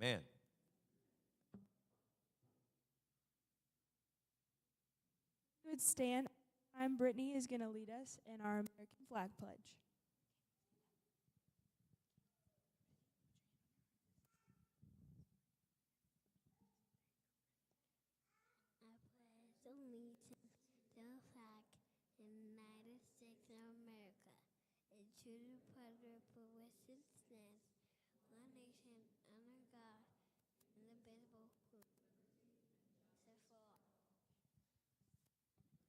Amen. Would stand. Brittany is going to lead us in our American flag pledge. I pledge allegiance to the flag of the United States of America and to the republic for which it stands, one nation under God, indivisible, with justice for all.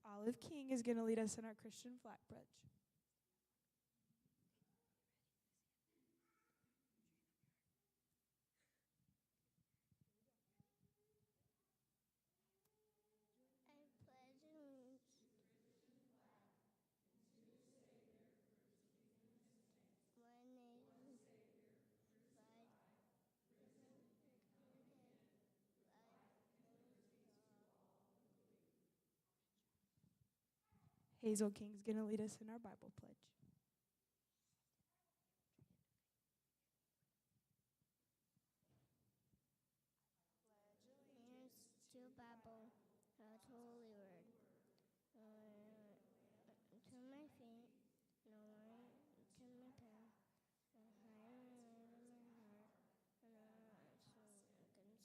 Olive King is going to lead us in our Christian flag pledge. I pledge allegiance one nation, Hazel King is going to lead us in our Bible pledge. allegiance to the Bible, God's holy word. To my feet, no light to my path, and higher in my heart, and I against God.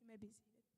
You may be seated.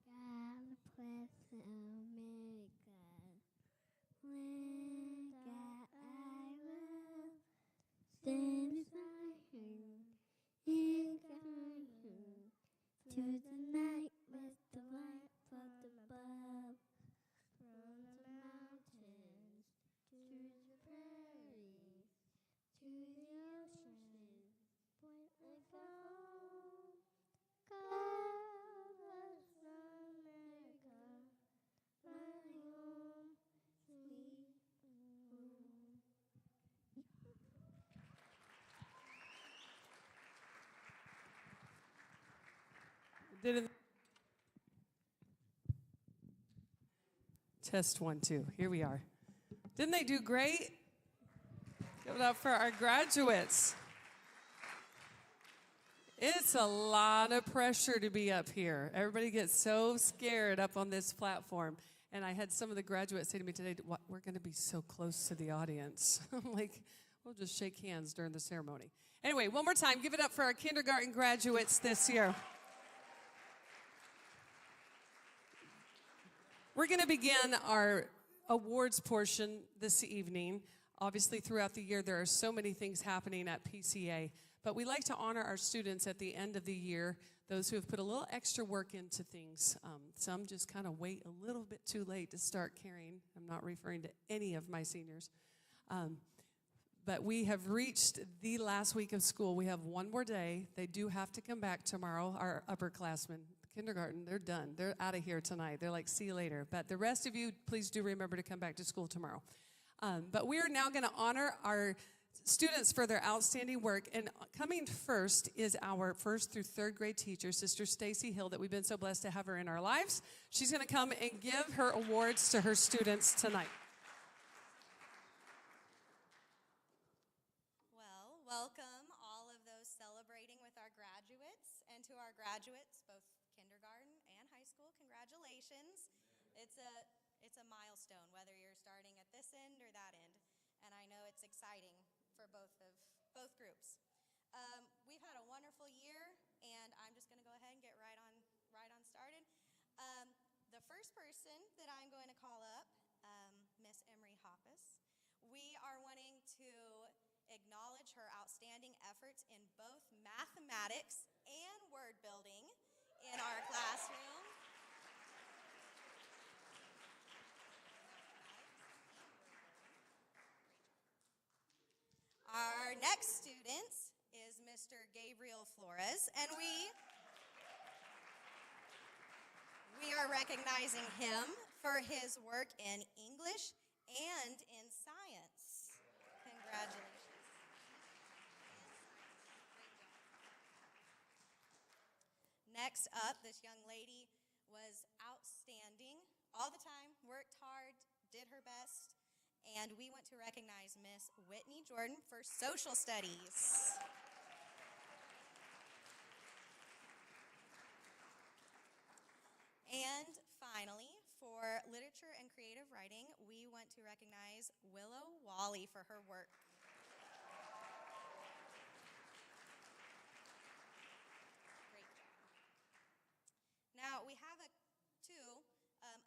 God bless America. When God I will stand beside him in God to the night with the light from above, from the mountains to the prairies to the ocean, point like home. God bless America, my home, sweet home. Test 1, 2. Here we are. Didn't they do great? Give it up for our graduates. It's a lot of pressure to be up here. Everybody gets so scared up on this platform. And I had some of the graduates say to me today, we're going to be so close to the audience. I'm like, we'll just shake hands during the ceremony. Anyway, one more time, give it up for our kindergarten graduates this year. We're going to begin our awards portion this evening. Obviously, throughout the year, there are so many things happening at PCA, but we like to honor our students at the end of the year. those who have put a little extra work into things. Some just kind of wait a little bit too late to start caring. I'm not referring to any of my seniors. But we have reached the last week of school. We have one more day. They do have to come back tomorrow, our upperclassmen. Kindergarten, they're done. They're out of here tonight. They're like, see you later. But the rest of you, please do remember to come back to school tomorrow. But we are now going to honor our students for their outstanding work. And coming first is our first through third grade teacher, Sister Stacy Hill, that we've been so blessed to have her in our lives. She's going to come and give her awards to her students tonight. Well, welcome all of those celebrating with our graduates, and to our graduates, both kindergarten and high school, congratulations. It's a milestone, whether you're starting at this end or that end, and I know it's exciting for both groups. We've had a wonderful year, and I'm just going to go ahead and get right on started. The first person that I'm going to call up, Miss Emery Hoppus. We are wanting to acknowledge her outstanding efforts in both mathematics and word building in our classroom. Our next student is Mr. Gabriel Flores, and we are recognizing him for his work in English and in science. Congratulations. Next up, this young lady was outstanding all the time, worked hard, did her best, and we want to recognize Miss Whitney Jordan for social studies. And finally, for literature and creative writing, we want to recognize Willow Wally for her work. Great job. Now, we have two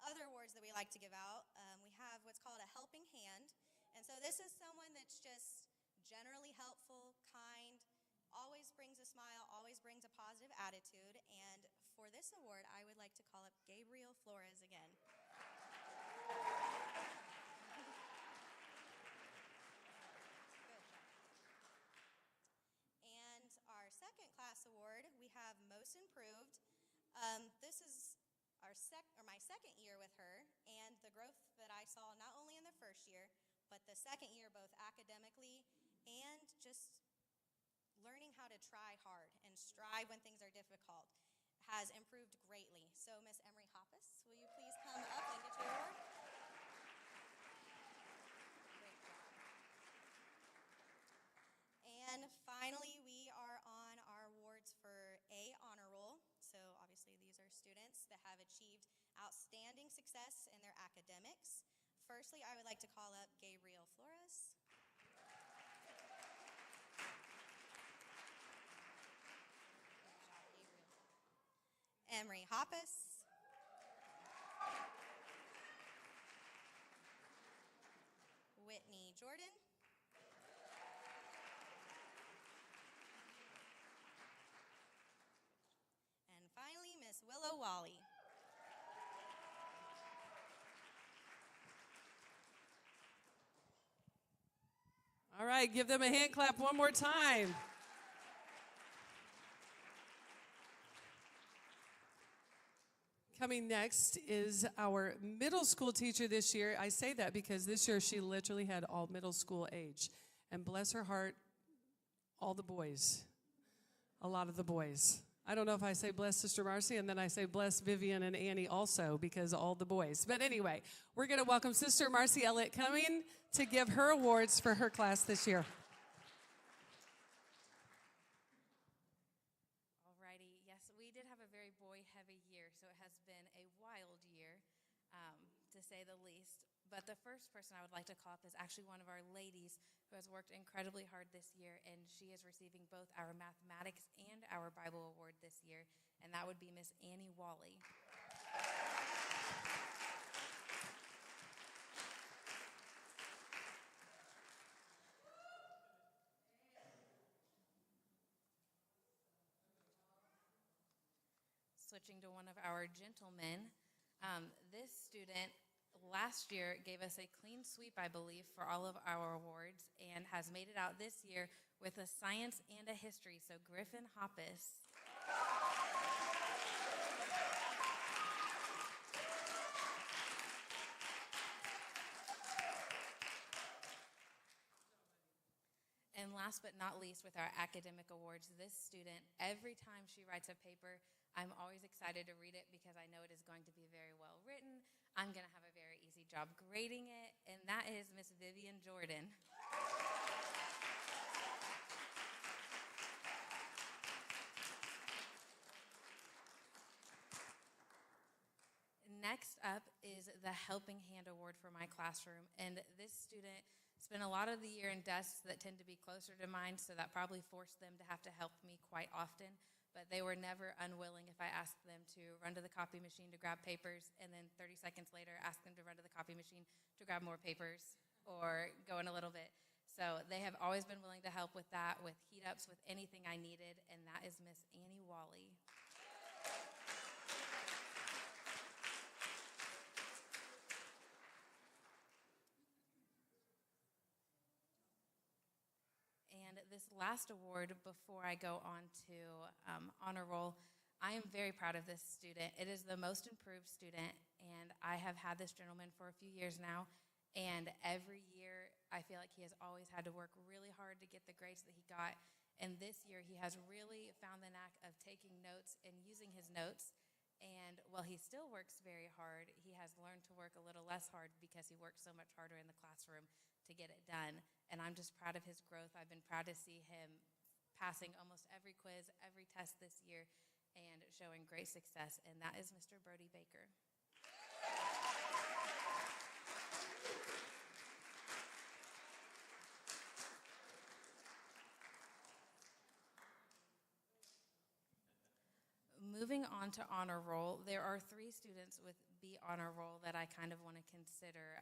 other awards that we like to give out. We have what's called a helping hand. And so this is someone that's just generally helpful, kind, always brings a smile, always brings a positive attitude. And for this award, I would like to call up Gabriel Flores again. And our second class award, we have Most Improved. This is my second year with her, and the growth that I saw not only in the first year, but the second year, both academically and just learning how to try hard and strive when things are difficult, has improved greatly. So, Miss Emery Hoppus, will you please come up and get your award? Great job. And finally, we are on our awards for A Honor Roll. So obviously these are students that have achieved outstanding success in their academics. Firstly, I would like to call up Gabriel Flores. Emery Hoppus. Whitney Jordan. And finally, Miss Willow Wally. All right, give them a hand clap one more time. Coming next is our middle school teacher this year. I say that because this year she literally had all middle school age. And bless her heart, all the boys, a lot of the boys. I don't know if I say bless Sister Marcy and then I say bless Vivian and Annie also because all the boys. But anyway, we're going to welcome Sister Marcy Elliott coming to give her awards for her class this year. Alrighty, yes, we did have a very boy-heavy year, so it has been a wild year, to say the least. But the first person I would like to call up is actually one of our ladies who has worked incredibly hard this year, and she is receiving both our mathematics and our Bible award this year, and that would be Miss Annie Wally. switching to one of our gentlemen. This student last year gave us a clean sweep, I believe, for all of our awards and has made it out this year with a science and a history. So Griffin Hoppus. And last but not least, with our academic awards, this student, every time she writes a paper, I'm always excited to read it because I know it is going to be very well written. I'm going to have a very easy job grading it, and that is Miss Vivian Jordan. Next up is the Helping Hand Award for my classroom, and this student spent a lot of the year in desks that tend to be closer to mine, so that probably forced them to have to help me quite often, but they were never unwilling if I asked them to run to the copy machine to grab papers, and then 30 seconds later ask them to run to the copy machine to grab more papers or go in a little bit. So they have always been willing to help with that, with heat-ups, with anything I needed, and that is Miss Annie Wally. And this last award, before I go on to honor roll, I am very proud of this student. It is the most improved student, and I have had this gentleman for a few years now, and every year I feel like he has always had to work really hard to get the grades that he got, and this year he has really found the knack of taking notes and using his notes, and while he still works very hard, he has learned to work a little less hard because he works so much harder in the classroom to get it done. And I'm just proud of his growth. I've been proud to see him passing almost every quiz, every test this year, and showing great success, and that is Mr. Brody Baker. Moving on to honor roll, there are 3 students with B honor roll that I kind of want to consider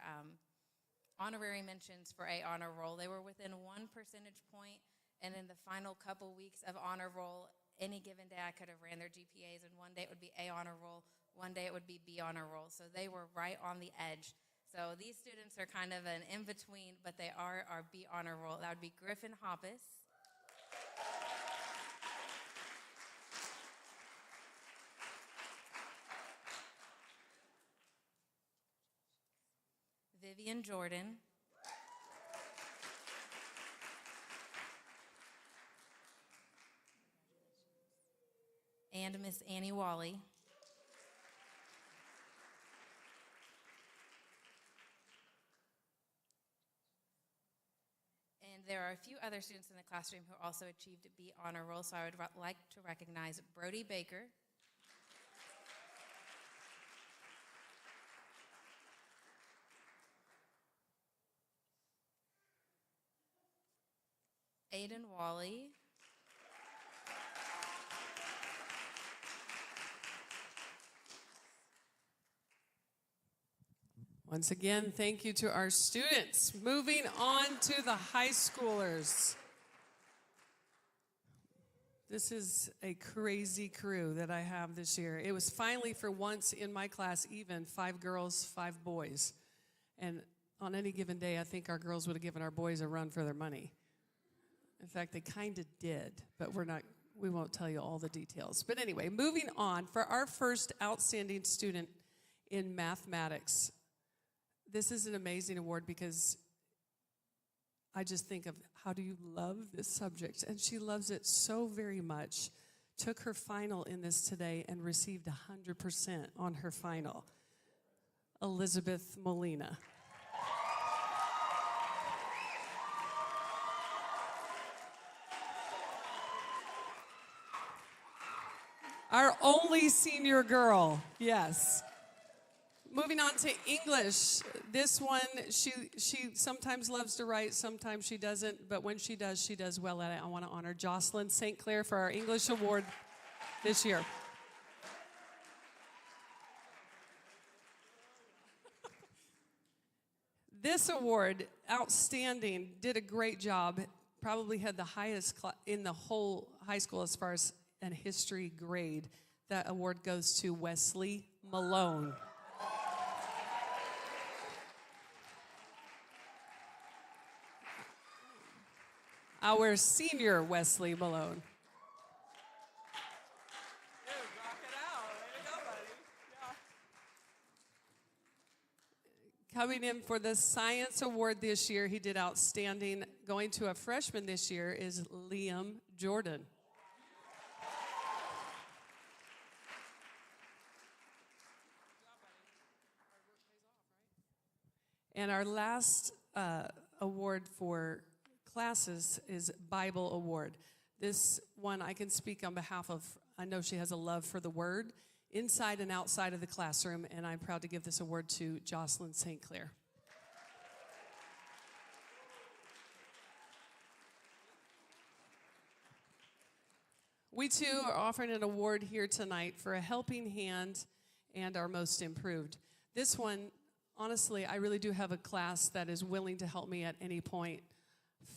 honorary mentions for A honor roll. They were within 1 percentage point, and in the final couple weeks of honor roll, any given day I could have ran their GPAs, and one day it would be A honor roll, one day it would be B honor roll. So they were right on the edge. So these students are kind of an in-between, but they are our B honor roll. That would be Griffin Hoppus, Vivian Jordan, and Miss Annie Wally. And there are a few other students in the classroom who also achieved B honor roll, so I would like to recognize Brody Baker, Aiden Wally, Once again, thank you to our students. Moving on to the high schoolers. This is a crazy crew that I have this year. It was finally, for once in my class, even 5 girls, 5 boys. And on any given day, I think our girls would have given our boys a run for their money. In fact, they kind of did, but we won't tell you all the details. But anyway, moving on, for our first outstanding student in mathematics, this is an amazing award because I just think of how do you love this subject? And she loves it so very much. Took her final in this today and received 100% on her final. Elizabeth Molina. Our only senior girl, yes. Moving on to English. This one, she sometimes loves to write, sometimes she doesn't, but when she does well at it. I want to honor Jocelyn St. Clair for our English award this year. This award, outstanding, did a great job, probably had the highest in the whole high school as far as an history grade. That award goes to Wesley Malone. Our senior Wesley Malone. Coming in for the Science Award this year, he did outstanding. Going to a freshman this year is Liam Jordan. And our last award for classes is Bible Award. This one I can speak on behalf of, I know she has a love for the Word inside and outside of the classroom, and I'm proud to give this award to Jocelyn St. Clair. We too are offering an award here tonight for a helping hand and our most improved. This one, honestly, I really do have a class that is willing to help me at any point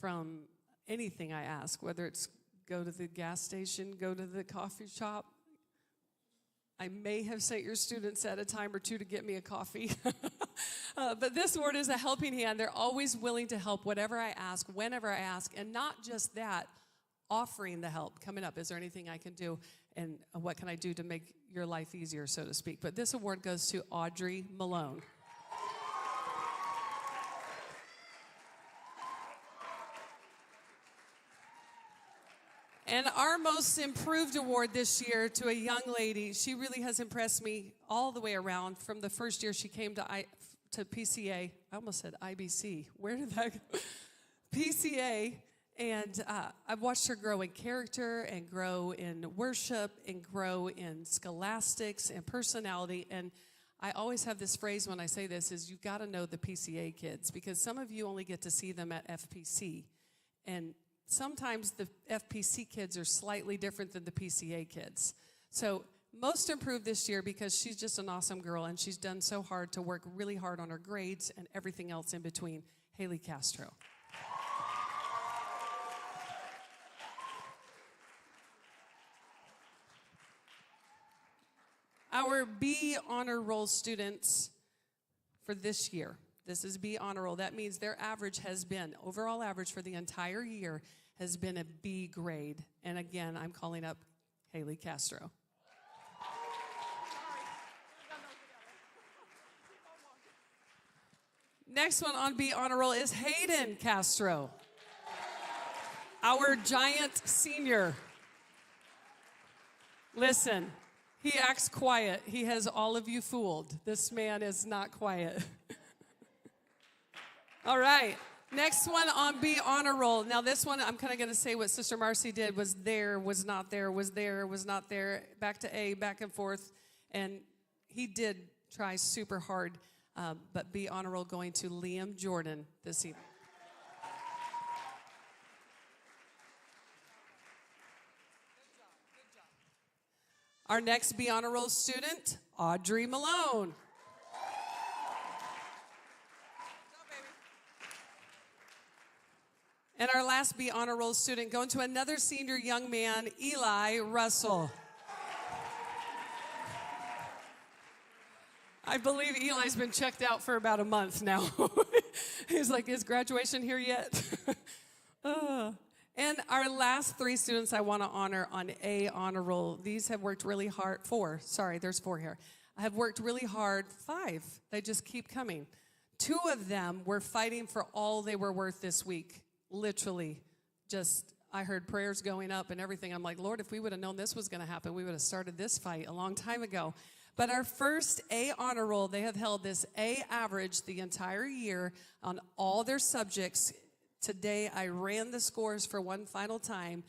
from anything I ask, whether it's go to the gas station, go to the coffee shop. I may have sent your students at a time or two to get me a coffee. But this award is a helping hand. They're always willing to help whatever I ask, whenever I ask, and not just that, offering the help. Coming up, is there anything I can do, and what can I do to make your life easier, so to speak? But this award goes to Audrey Malone. And our most improved award this year to a young lady, she really has impressed me all the way around from the first year she came to PCA. I almost said IBC. Where did that go? PCA. And I've watched her grow in character and grow in worship and grow in scholastics and personality. And I always have this phrase when I say this is you've got to know the PCA kids, because some of you only get to see them at FPC. And sometimes the FPC kids are slightly different than the PCA kids. So most improved this year because she's just an awesome girl, and she's done so hard to work really hard on her grades and everything else in between. Haley Castro. Our B Honor Roll students for this year, this is B Honor Roll. That means their average has been, overall average for the entire year, has been a B grade. And again, I'm calling up Haley Castro. Next one on B Honor Roll is Hayden Castro, our giant senior. Listen. He acts quiet. He has all of you fooled. This man is not quiet. All right. Next one on B Honor Roll. Now this one, I'm kind of going to say what Sister Marcy did, was there, was not there, was there, was not there, back to A, back and forth. And he did try super hard, but B Honor Roll going to Liam Jordan this evening. Our next B Honor Roll student, Audrey Malone. And our last B Honor Roll student, going to another senior young man, Eli Russell. I believe Eli's been checked out for about a month now. He's like, is graduation here yet? And our last three students I want to honor on A Honor Roll. These have worked really hard. There's four here. I have worked really hard. 5. They just keep coming. 2 of them were fighting for all they were worth this week. Literally, I heard prayers going up and everything. I'm like, Lord, if we would have known this was going to happen, we would have started this fight a long time ago. But our first A Honor Roll, they have held this A average the entire year on all their subjects. Today, I ran the scores for one final time,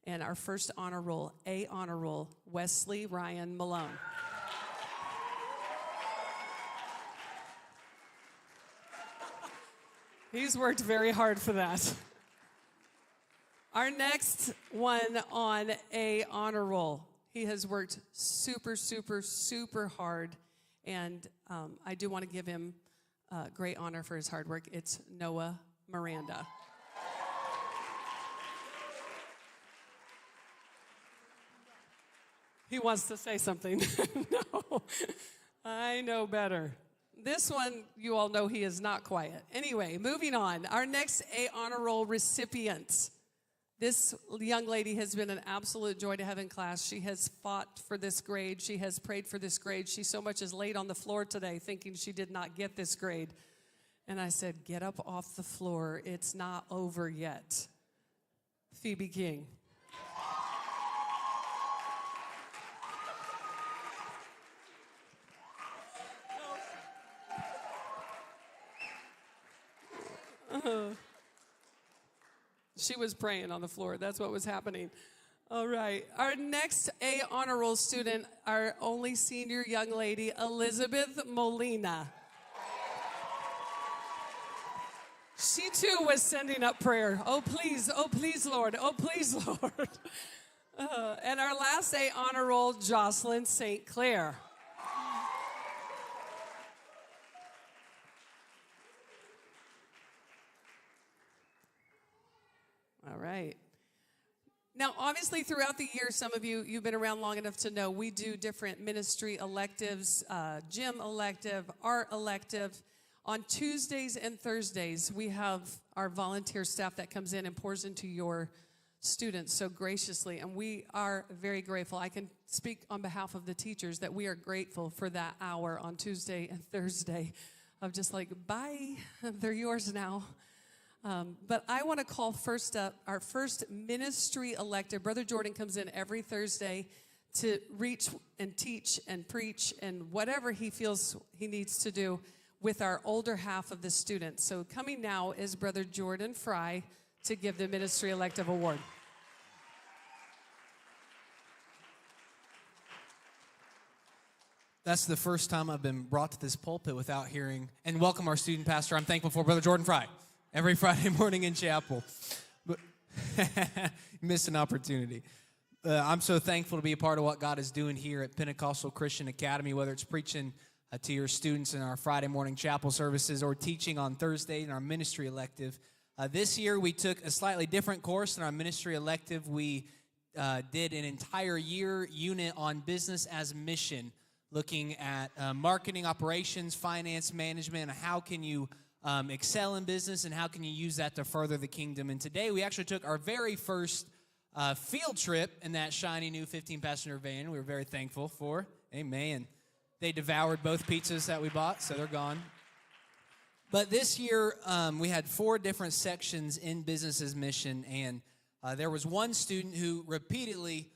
and our first honor roll, A Honor Roll, Wesley Ryan Malone. He's worked very hard for that. Our next one on A Honor Roll, he has worked super, super, super hard, and I do want to give him great honor for his hard work. It's Noah Miranda. He wants to say something. No, I know better. This one, you all know he is not quiet. Anyway, moving on. Our next A Honor Roll recipient. This young lady has been an absolute joy to have in class. She has fought for this grade. She has prayed for this grade. She so much as laid on the floor today thinking she did not get this grade. And I said, get up off the floor. It's not over yet. Phoebe King. She was praying on the floor. That's what was happening. All right. Our next A Honor Roll student, our only senior young lady, Elizabeth Molina. She too was sending up prayer. Oh, please, Lord. Oh, please, Lord. And our last A Honor Roll, Jocelyn St. Clair. All right. Now, obviously, throughout the year, some of you've been around long enough to know we do different ministry electives, gym elective, art elective. On Tuesdays and Thursdays, we have our volunteer staff that comes in and pours into your students so graciously, and we are very grateful. I can speak on behalf of the teachers that we are grateful for that hour on Tuesday and Thursday of just like, bye, they're yours now. But I want to call first up our first ministry elective. Brother Jordan comes in every Thursday to reach and teach and preach and whatever he feels he needs to do with our older half of the students. So coming now is Brother Jordan Fry to give the ministry elective award. That's the first time I've been brought to this pulpit without hearing, and welcome our student pastor. I'm thankful for Brother Jordan Fry every Friday morning in chapel. But missed an opportunity. I'm so thankful to be a part of what God is doing here at Pentecostal Christian Academy, whether it's preaching to your students in our Friday morning chapel services or teaching on Thursday in our ministry elective. This year we took a slightly different course in our ministry elective. We did an entire year unit on business as mission, looking at marketing, operations, finance, management, and how can you excel in business and how can you use that to further the kingdom. And today we actually took our very first field trip in that shiny new 15-passenger van. We were very thankful for. Amen. They devoured both pizzas that we bought, so they're gone. But this year, we had 4 different sections in business as mission, and there was one student who repeatedly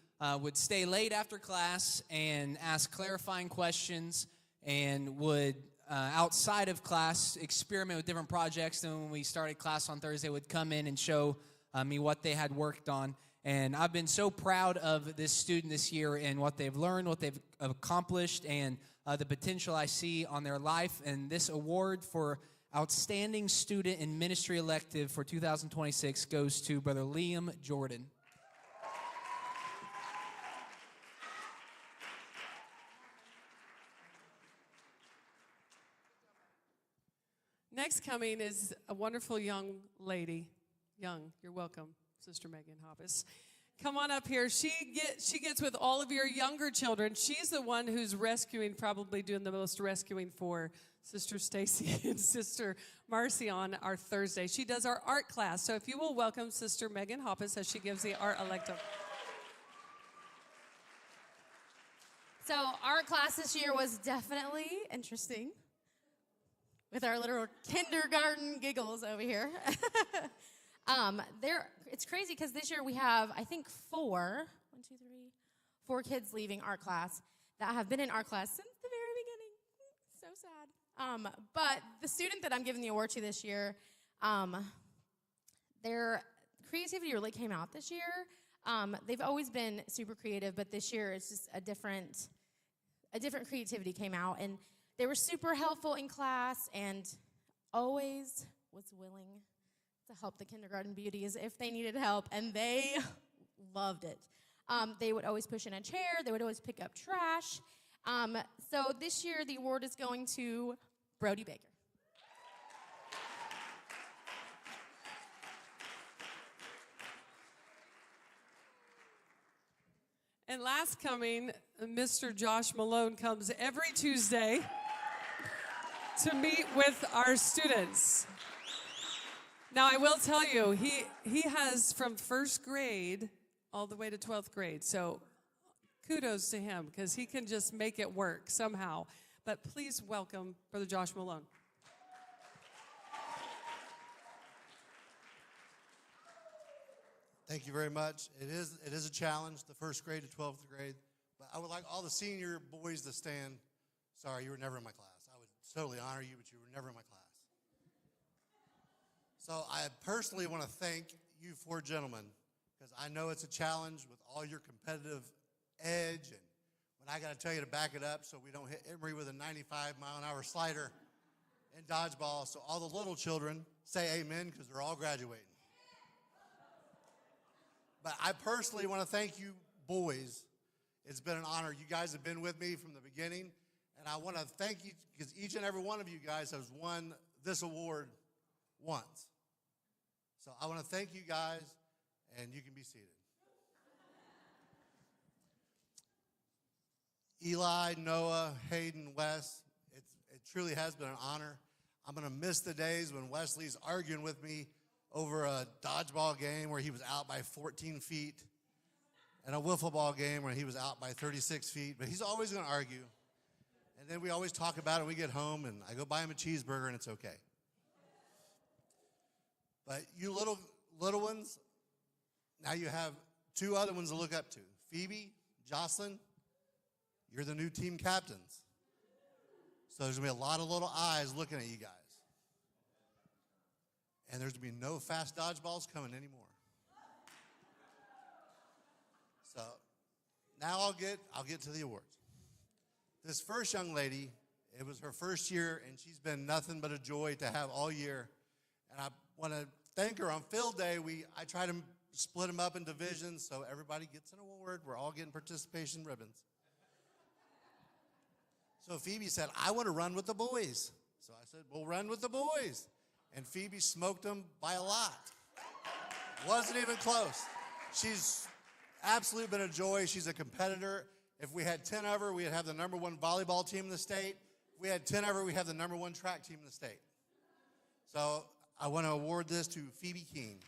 would stay late after class and ask clarifying questions and would, outside of class, experiment with different projects. And when we started class on Thursday, would come in and show me what they had worked on. And I've been so proud of this student this year and what they've learned, what they've accomplished, and the potential I see on their life. And this award for Outstanding Student in Ministry Elective for 2026 goes to Brother Liam Jordan. Next coming is a wonderful young lady. You're welcome, Sister Megan Hoppus. Come on up here. She gets with all of your younger children. She's the one who's rescuing, probably doing the most rescuing for Sister Stacy and Sister Marcy on our Thursday. She does our art class. So if you will welcome Sister Megan Hoppus as she gives the art elective. So art class this year was definitely interesting with our little kindergarten giggles over here. It's crazy because this year we have, I think, 4 kids leaving art class that have been in art class since the very beginning. So sad. But the student that I'm giving the award to this year, their creativity really came out this year. They've always been super creative, but this year it's just a different creativity came out, and they were super helpful in class and always was willing to help the kindergarten beauties if they needed help, and they loved it. They would always push in a chair. They would always pick up trash. So this year, the award is going to Brody Baker. And last coming, Mr. Josh Malone comes every Tuesday to meet with our students. Now, I will tell you, he has from first grade all the way to 12th grade. So kudos to him because he can just make it work somehow. But please welcome Brother Josh Malone. Thank you very much. It is a challenge, the first grade to 12th grade. But I would like all the senior boys to stand. Sorry, you were never in my class. I would totally honor you, but you were never in my class. So I personally want to thank you four gentlemen because I know it's a challenge with all your competitive edge. And when I got to tell you to back it up so we don't hit Emory with a 95-mile-an-hour slider in dodgeball. So all the little children say amen because they're all graduating. But I personally want to thank you boys. It's been an honor. You guys have been with me from the beginning. And I want to thank you because each and every one of you guys has won this award once. So I want to thank you guys, and you can be seated. Eli, Noah, Hayden, Wes, it truly has been an honor. I'm going to miss the days when Wesley's arguing with me over a dodgeball game where he was out by 14 feet and a wiffle ball game where he was out by 36 feet. But he's always going to argue. And then we always talk about it when we get home, and I go buy him a cheeseburger, and it's okay. But you little ones, now you have two other ones to look up to. Phoebe, Jocelyn, you're the new team captains. So there's going to be a lot of little eyes looking at you guys. And there's going to be no fast dodgeballs coming anymore. So now I'll get to the awards. This first young lady, it was her first year, and she's been nothing but a joy to have all year. And I want to thank her. On field day, I try to split them up in divisions so everybody gets an award. We're all getting participation ribbons. So Phoebe said, I want to run with the boys. So I said, we'll run with the boys. And Phoebe smoked them by a lot. Wasn't even close. She's absolutely been a joy. She's a competitor. If we had 10 of her, we'd have the #1 volleyball team in the state. If we had 10 of her, we'd have the #1 track team in the state. So I want to award this to Phoebe Keene.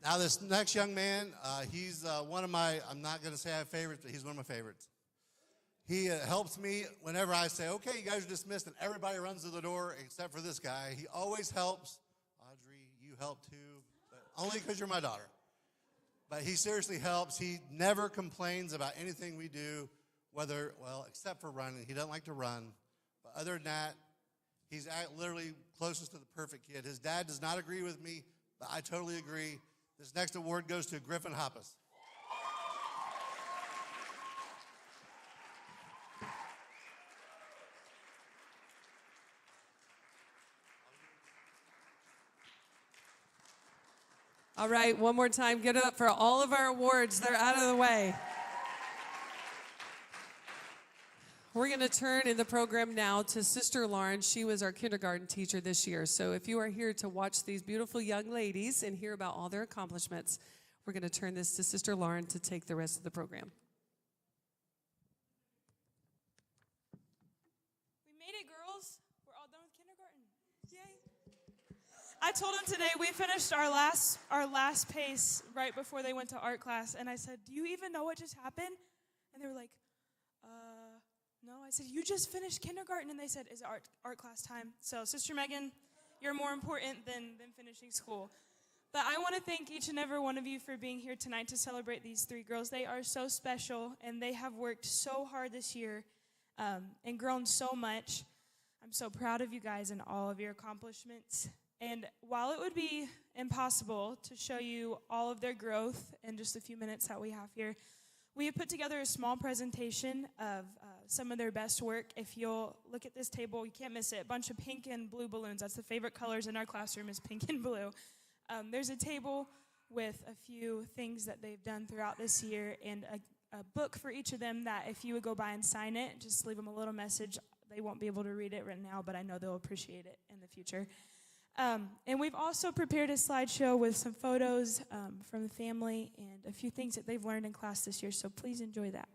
Now this next young man, he's one of my, I'm not going to say I have favorites, but he's one of my favorites. He helps me whenever I say, okay, you guys are dismissed, and everybody runs to the door except for this guy. He always helps. Audrey, you help too, but only because you're my daughter. But he seriously helps. He never complains about anything we do, except for running. He doesn't like to run. But other than that, he's literally closest to the perfect kid. His dad does not agree with me, but I totally agree. This next award goes to Griffin Hoppus. All right, one more time. Get it up for all of our awards. They're out of the way. We're going to turn in the program now to Sister Lauren. She was our kindergarten teacher this year. So if you are here to watch these beautiful young ladies and hear about all their accomplishments, we're going to turn this to Sister Lauren to take the rest of the program. We made it, girls. We're all done with kindergarten. Yay. I told them today we finished our last pace right before they went to art class, and I said, do you even know what just happened? And they were like, no. I said, you just finished kindergarten. And they said, is it art class time? So, Sister Megan, you're more important than finishing school. But I want to thank each and every one of you for being here tonight to celebrate these three girls. They are so special, and they have worked so hard this year and grown so much. I'm so proud of you guys and all of your accomplishments. And while it would be impossible to show you all of their growth in just a few minutes that we have here, we have put together a small presentation of some of their best work. If you'll look at this table, you can't miss it. A bunch of pink and blue balloons. That's the favorite colors in our classroom is pink and blue. There's a table with a few things that they've done throughout this year and a book for each of them that if you would go by and sign it, just leave them a little message. They won't be able to read it right now, but I know they'll appreciate it in the the future. And we've also prepared a slideshow with some photos from the family and a few things that they've learned in class this year, so please enjoy that.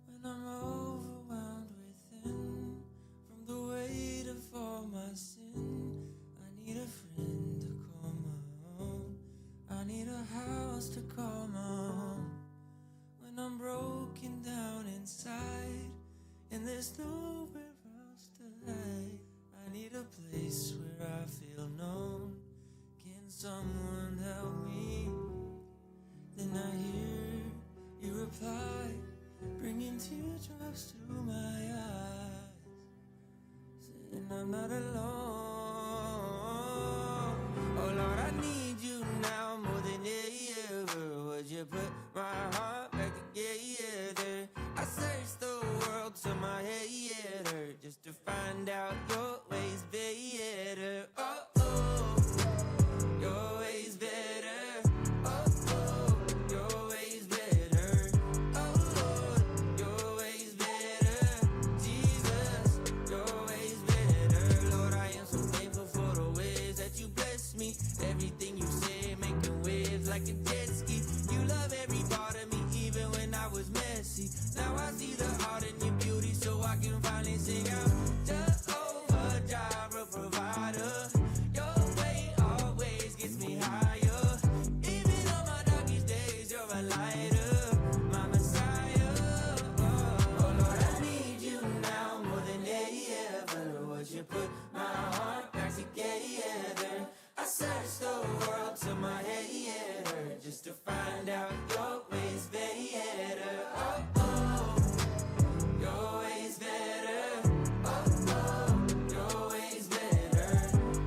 When I'm overwhelmed within from the weight of all my sin, I need a friend to call my own. I need a house to call my home. When I'm broken down inside and there's nowhere else to hide, I need a place where I feel known. Can someone help me? Then I hear you reply, bringing teardrops to my eyes, saying I'm not alone. Oh Lord, I need you now more than ever. Would you put my heart back together? I searched the world till my head hurt just to find out your ways better. Oh, oh, your ways better. Oh, oh, your ways better. Oh Lord, your ways better. Jesus, your ways better. Lord, I am so thankful for the ways that you bless me. Everything you say, making waves like a jet ski. You love every part of me, even when I was messy. Now I see the art in your beauty, so I can finally sing out. Jehovah Jireh, provider. Your way always gets me higher. Even on my darkest days, you're a lighter, my Messiah. Oh Lord, I need you now more than ever. Would you put my heart back together? I searched the world till my head hurt just to find out your ways better. Oh, oh, your ways better. Oh, oh, your ways better.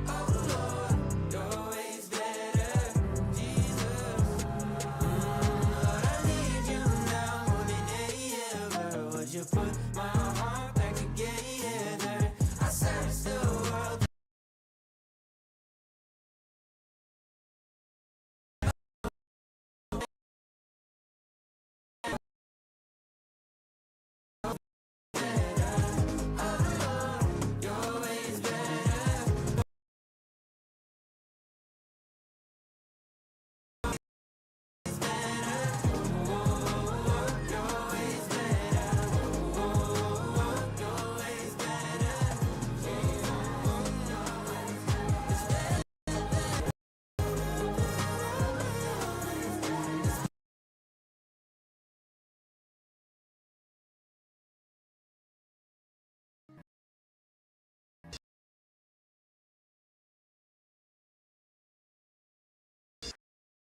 Oh, Lord, your ways better. Jesus, Lord, I need you now more than ever. Would you put my heart back together? I searched the world.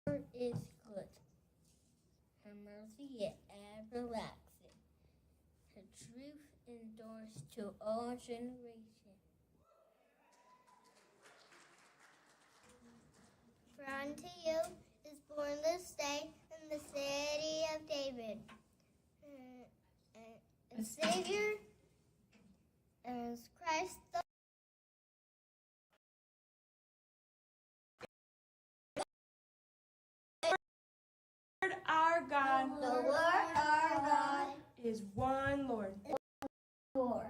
Lord is good. Her mercy is everlasting. Her truth endures to all generations. For unto you is born this day in the city of David a Savior, as Christ the Lord our God Lord our God is one Lord. Lord.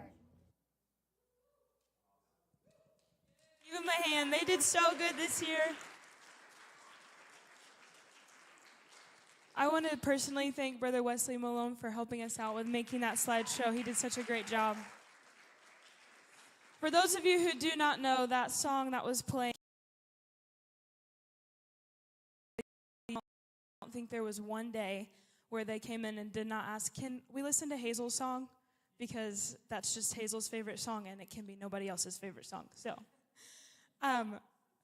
Give them a hand. They did so good this year. I want to personally thank Brother Wesley Malone for helping us out with making that slideshow. He did such a great job. For those of you who do not know, that song that was playing, I don't think there was one day where they came in and did not ask, can we listen to Hazel's song? Because that's just Hazel's favorite song, and it can be nobody else's favorite song. So,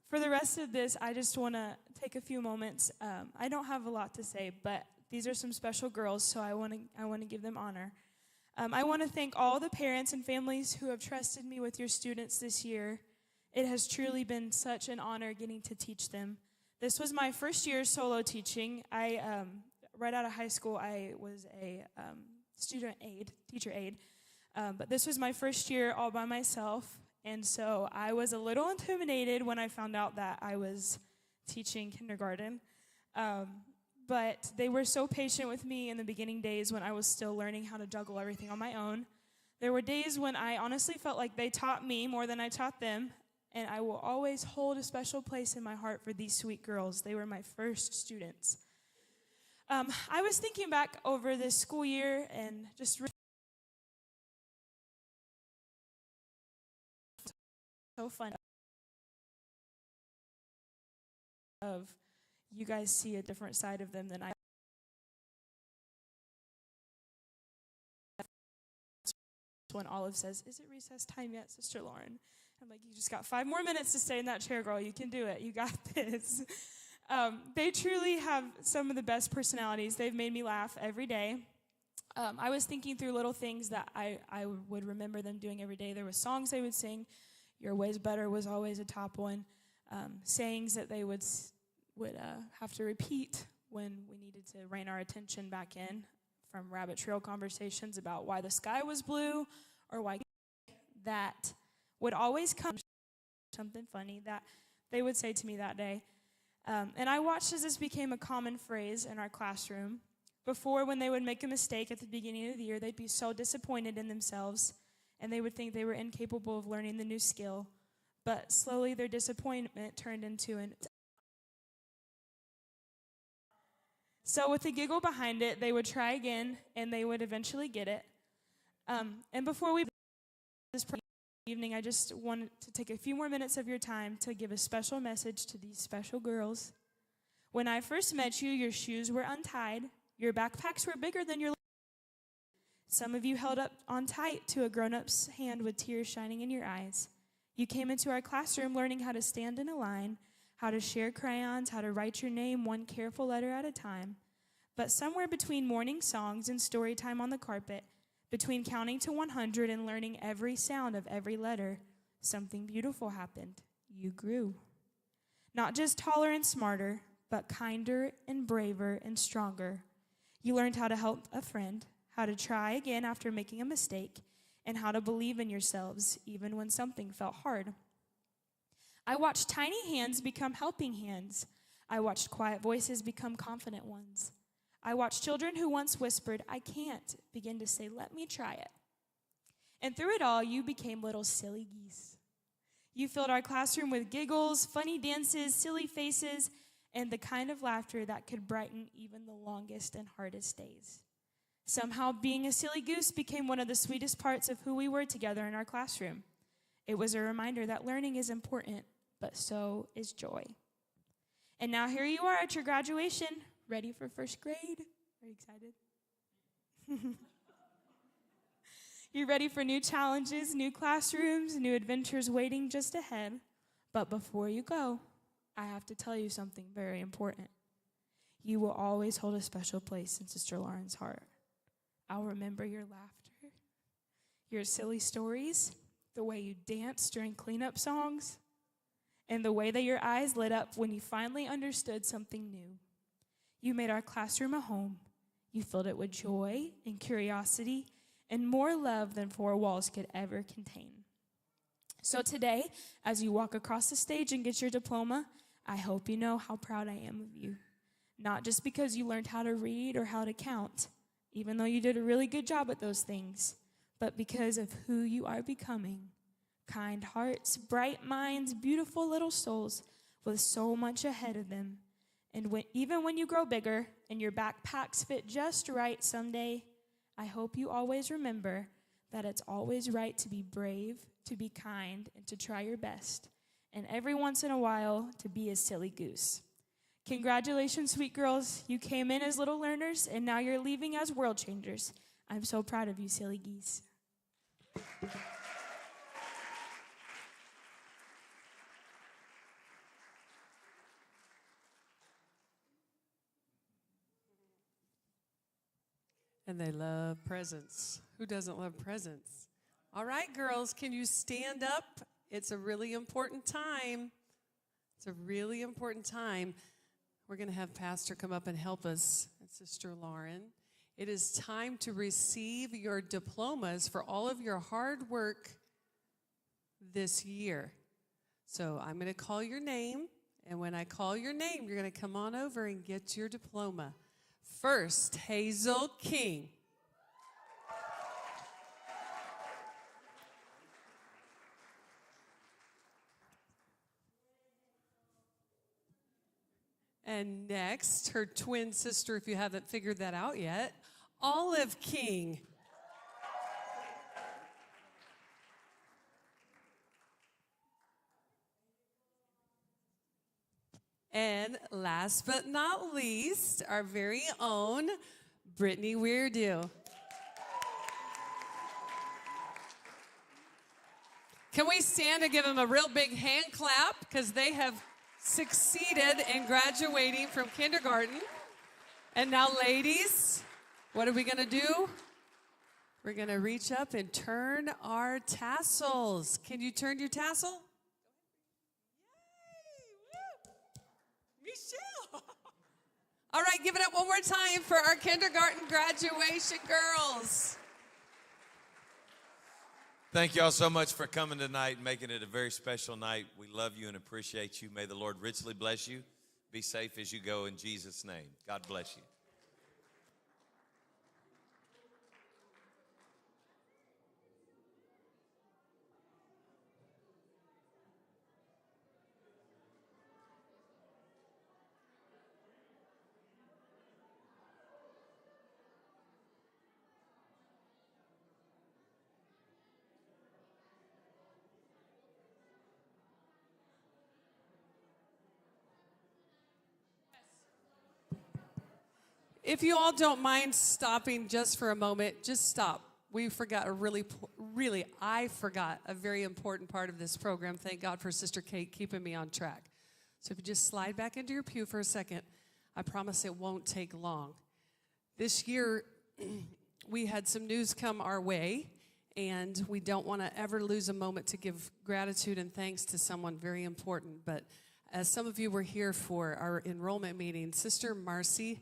for the rest of this, I just want to take a few moments. I don't have a lot to say, but these are some special girls, so I want to give them honor. I want to thank all the parents and families who have trusted me with your students this year. It has truly been such an honor getting to teach them. This was my first year solo teaching. Right out of high school, I was a teacher aide. But this was my first year all by myself. And so I was a little intimidated when I found out that I was teaching kindergarten. but they were so patient with me in the beginning days when I was still learning how to juggle everything on my own. There were days when I honestly felt like they taught me more than I taught them, and I will always hold a special place in my heart for these sweet girls. They were my first students. I was thinking back over this school year and just so fun of you guys see a different side of them than I. When Olive says, "Is it recess time yet, Sister Lauren?" I'm like, "You just got 5 more minutes to stay in that chair, girl. You can do it. You got this." They truly have some of the best personalities. They've made me laugh every day. I was thinking through little things that I would remember them doing every day. There were songs they would sing. "Your Way's Better" was always a top one. Sayings that they would have to repeat when we needed to rein our attention back in, from rabbit trail conversations about why the sky was blue or why that would always come something funny that they would say to me that day. And I watched as this became a common phrase in our classroom. Before, when they would make a mistake at the beginning of the year, they'd be so disappointed in themselves, and they would think they were incapable of learning the new skill. But slowly their disappointment turned into an... So with a giggle behind it, they would try again, and they would eventually get it. And before we this evening, I just wanted to take a few more minutes of your time to give a special message to these special girls. When I first met you, your shoes were untied. Your backpacks were bigger than your... Some of you held up on tight to a grown-up's hand with tears shining in your eyes. You came into our classroom learning how to stand in a line, how to share crayons, how to write your name one careful letter at a time. But somewhere between morning songs and story time on the carpet, between counting to 100 and learning every sound of every letter, something beautiful happened. You grew. Not just taller and smarter, but kinder and braver and stronger. You learned how to help a friend, how to try again after making a mistake, and how to believe in yourselves even when something felt hard. I watched tiny hands become helping hands. I watched quiet voices become confident ones. I watched children who once whispered, "I can't," begin to say, "Let me try it." And through it all, you became little silly geese. You filled our classroom with giggles, funny dances, silly faces, and the kind of laughter that could brighten even the longest and hardest days. Somehow, being a silly goose became one of the sweetest parts of who we were together in our classroom. It was a reminder that learning is important, but so is joy. And now here you are at your graduation, ready for first grade. Are you excited? You're ready for new challenges, new classrooms, new adventures waiting just ahead. But before you go, I have to tell you something very important. You will always hold a special place in Sister Lauren's heart. I'll remember your laughter, your silly stories, the way you danced during cleanup songs, and the way that your eyes lit up when you finally understood something new. You made our classroom a home. You filled it with joy and curiosity and more love than 4 walls could ever contain. So today, as you walk across the stage and get your diploma, I hope you know how proud I am of you. Not just because you learned how to read or how to count, even though you did a really good job at those things, but because of who you are becoming. Kind hearts, bright minds, beautiful little souls with so much ahead of them. And even when you grow bigger and your backpacks fit just right someday, I hope you always remember that it's always right to be brave, to be kind, and to try your best. And every once in a while, to be a silly goose. Congratulations, sweet girls. You came in as little learners, and now you're leaving as world changers. I'm so proud of you, silly geese. And they love presents. Who doesn't love presents? All right, girls, can you stand up? It's a really important time. It's a really important time. We're going to have Pastor come up and help us, and Sister Lauren. It is time to receive your diplomas for all of your hard work this year. So I'm going to call your name, And when I call your name, you're going to come on over and get your diploma. First, Hazel King. And next, her twin sister, if you haven't figured that out yet, Olive King. And last but not least, our very own Brittany Weirdo. Can we stand and give them a real big hand clap because they have succeeded in graduating from kindergarten. And now, ladies, what are we going to do? We're going to reach up and turn our tassels. Can you turn your tassel? Michelle. All right, give it up one more time for our kindergarten graduation girls. Thank you all so much for coming tonight and making it a very special night. We love you and appreciate you. May the Lord richly bless you. Be safe as you go in Jesus' name. God bless you. If you all don't mind stopping just for a moment, just stop. We forgot I forgot a very important part of this program. Thank God for Sister Kate keeping me on track. So if you just slide back into your pew for a second, I promise it won't take long. This year, we had some news come our way, and we don't want to ever lose a moment to give gratitude and thanks to someone very important. But as some of you were here for our enrollment meeting, Sister Marcy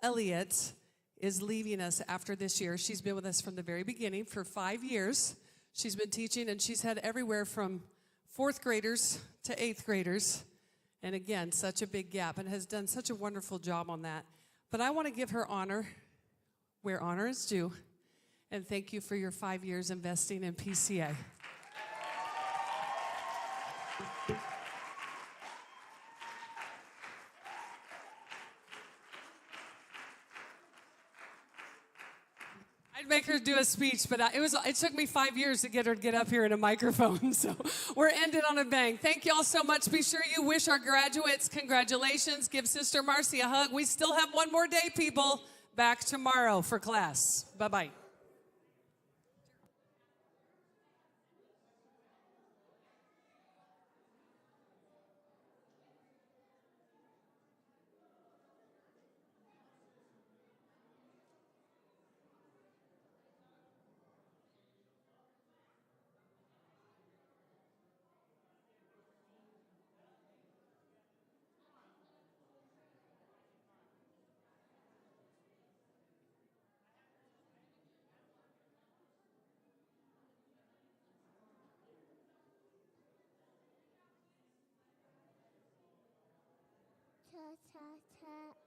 Elliott is leaving us after this year. She's been with us from the very beginning for 5 years. She's been teaching, and she's had everywhere from 4th graders to 8th graders. And again, such a big gap, and has done such a wonderful job on that. But I want to give her honor where honor is due, and thank you for your 5 years investing in PCA. I'd make her do a speech, but it took me 5 years to get her to get up here in a microphone, so we're ended on a bang. Thank you all so much. Be sure you wish our graduates congratulations. Give Sister Marcy a hug. We still have one more day, people. Back tomorrow for class. Bye-bye. Ta ta ta.